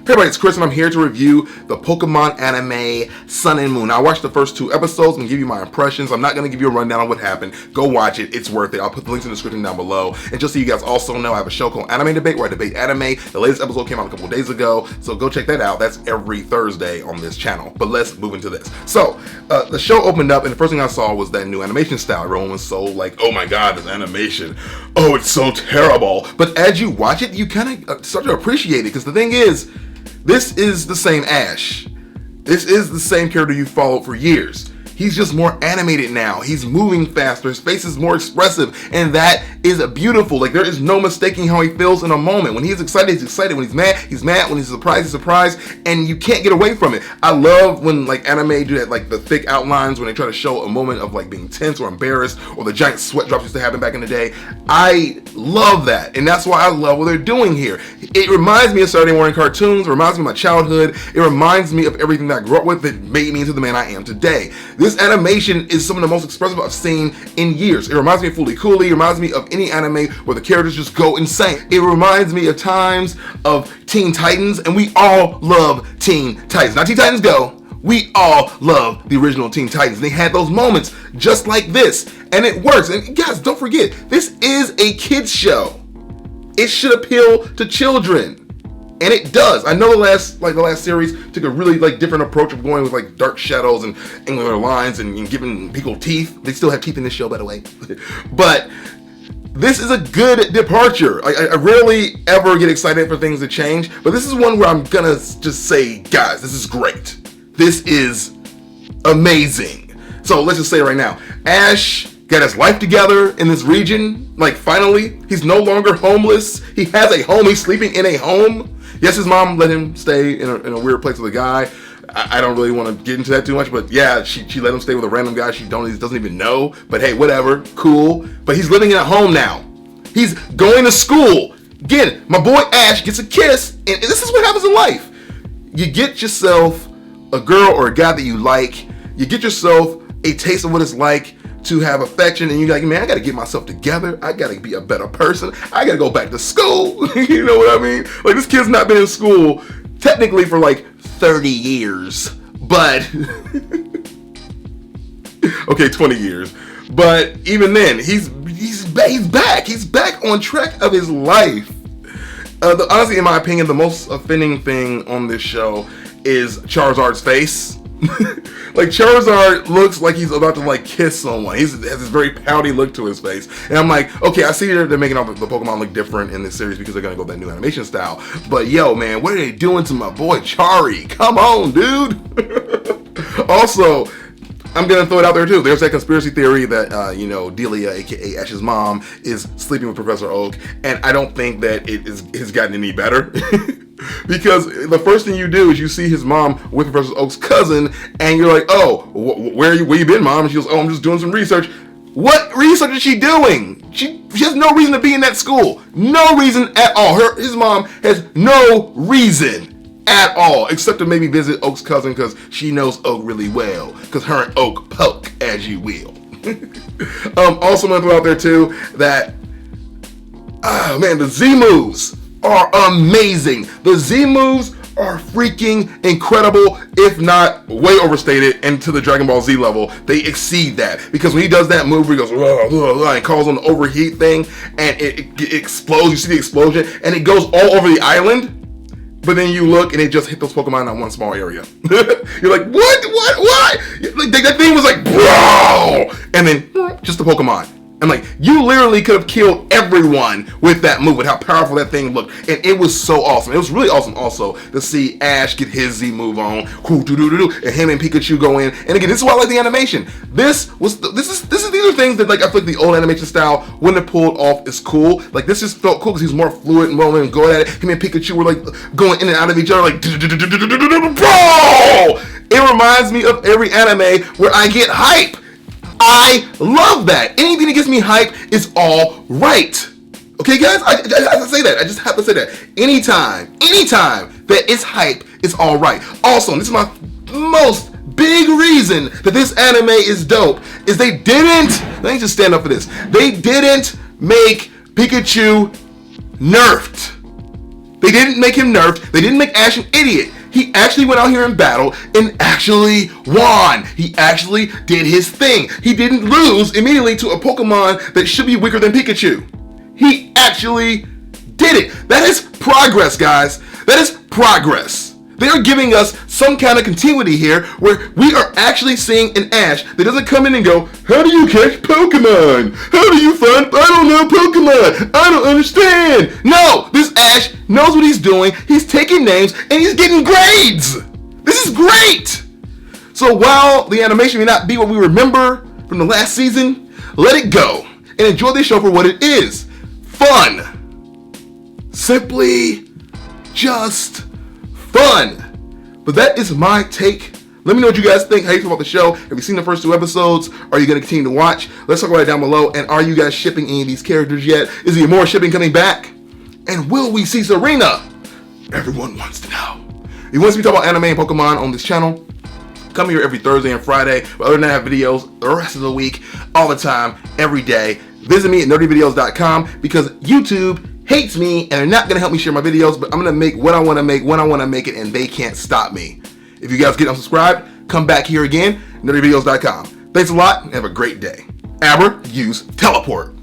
Hey everybody, it's Chris and I'm here to review the Pokemon anime Sun and Moon. Now, I watched the first 2 episodes and give you my impressions. I'm not going to give you a rundown on what happened. Go watch it. It's worth it. I'll put the links in the description down below. And just so you guys also know, I have a show called Anime Debate where I debate anime. The latest episode came out a couple days ago, so go check that out. That's every Thursday on this channel. But let's move into this. So, the show opened up and the first thing I saw was that new animation style. Everyone was so like, oh my god, this animation. Oh, it's so terrible. But as you watch it, you kind of start to appreciate it because the thing is, this is the same Ash. This is the same character you followed for years. He's just more animated now. He's moving faster. His face is more expressive. And that is beautiful. Like, there is no mistaking how he feels in a moment. When he's excited, he's excited. When he's mad, he's mad. When he's surprised, he's surprised. And you can't get away from it. I love when, like, anime do that, like, the thick outlines when they try to show a moment of, like, being tense or embarrassed or the giant sweat drops used to happen back in the day. I love that. And that's why I love what they're doing here. It reminds me of Saturday morning cartoons. It reminds me of my childhood. It reminds me of everything that I grew up with that made me into the man I am today. This animation is some of the most expressive I've seen in years. It reminds me of Fooly Cooly. It reminds me of any anime where the characters just go insane. It reminds me of times of Teen Titans, and we all love Teen Titans. Not Teen Titans Go. We all love the original Teen Titans. They had those moments just like this, and it works. And guys, don't forget, this is a kids show. It should appeal to children. And it does. I know the last series took a really different approach of going with dark shadows and angular lines and giving people teeth. They still have teeth in this show, by the way. But this is a good departure. I rarely ever get excited for things to change, but this is one where I'm gonna just say, guys, this is great. This is amazing. So let's just say right now, Ash got his life together in this region. Finally, he's no longer homeless. He has a home. He's sleeping in a home. Yes, his mom let him stay in a weird place with a guy. I don't really want to get into that too much, but yeah, she let him stay with a random guy she doesn't even know. But hey, whatever, cool. But he's living in a home now. He's going to school. Again, my boy Ash gets a kiss, and this is what happens in life. You get yourself a girl or a guy that you like. You get yourself a taste of what it's like to have affection, and you're like, man, I gotta get myself together. I gotta be a better person. I gotta go back to school. You know what I mean? This kid's not been in school technically for 30 years, but okay, 20 years. But even then, he's back. He's back on track of his life. Honestly, in my opinion, the most offending thing on this show is Charizard's face. Charizard looks like he's about to kiss someone. He has this very pouty look to his face, and I'm like, okay, I see they're making all the Pokemon look different in this series because they're gonna go with that new animation style. But yo, man, what are they doing to my boy Chari? Come on, dude. Also, I'm gonna throw it out there too. There's that conspiracy theory that Delia, aka Ash's mom, is sleeping with Professor Oak, and I don't think that it has gotten any better. Because the first thing you do is you see his mom with Professor Oak's cousin, and you're like, oh, where you been, mom? And she goes, oh, I'm just doing some research. What research is she doing? She has no reason to be in that school. No reason at all. His mom has no reason at all, except to maybe visit Oak's cousin because she knows Oak really well. Because her and Oak poke, as you will. Also, I'm going to throw out there too that, the Z moves are amazing. The Z moves are freaking incredible, if not way overstated, and to the Dragon Ball Z level, they exceed that. Because when he does that move where he goes, and calls on the overheat thing, and it explodes, you see the explosion, and it goes all over the island, but then you look and it just hit those Pokemon in one small area. You're like, what? That thing was bro! And then, just the Pokemon. And you literally could have killed everyone with that move, and how powerful that thing looked. And it was so awesome. It was really awesome also to see Ash get his Z move on, and him and Pikachu go in. And again, this is why I like the animation. These are things that I feel like the old animation style wouldn't have pulled off as cool. This just felt cool because he's more fluid and rolling and going at it. Him and Pikachu were going in and out of each other bro! It reminds me of every anime where I get hype. I love that. Anything that gets me hype is all right. Okay, guys? I have to say that. I just have to say that. Anytime that it's hype, it's all right. Also, this is my most big reason that this anime is dope, is they didn't, let me just stand up for this. They didn't make Pikachu nerfed. They didn't make him nerfed. They didn't make Ash an idiot. He actually went out here in battle and actually won. He actually did his thing. He didn't lose immediately to a Pokemon that should be weaker than Pikachu. He actually did it. That is progress, guys. That is progress. They are giving us some kind of continuity here where we are actually seeing an Ash that doesn't come in and go, how do you catch Pokemon? How do you find, I don't know, Pokemon? I don't understand. No, this Ash knows what he's doing. He's taking names and he's getting grades. This is great. So while the animation may not be what we remember from the last season, let it go and enjoy this show for what it is. Fun. Simply just fun. But that is my take. Let me know what you guys think. How you feel about the show? Have you seen the first 2 episodes? Are you going to continue to watch? Let's talk about it down below. And are you guys shipping any of these characters yet? Is there more shipping coming back? And will we see Serena? Everyone wants to know. If you want to see me talk about anime and Pokemon on this channel, come here every Thursday and Friday. But other than that, I have videos the rest of the week, all the time, every day. Visit me at nerdyvideos.com because YouTube hates me and they're not going to help me share my videos, but I'm going to make what I want to make when I want to make it, and they can't stop me. If you guys get unsubscribed, come back here again, nerdyvideos.com. Thanks a lot and have a great day. Aber, use teleport.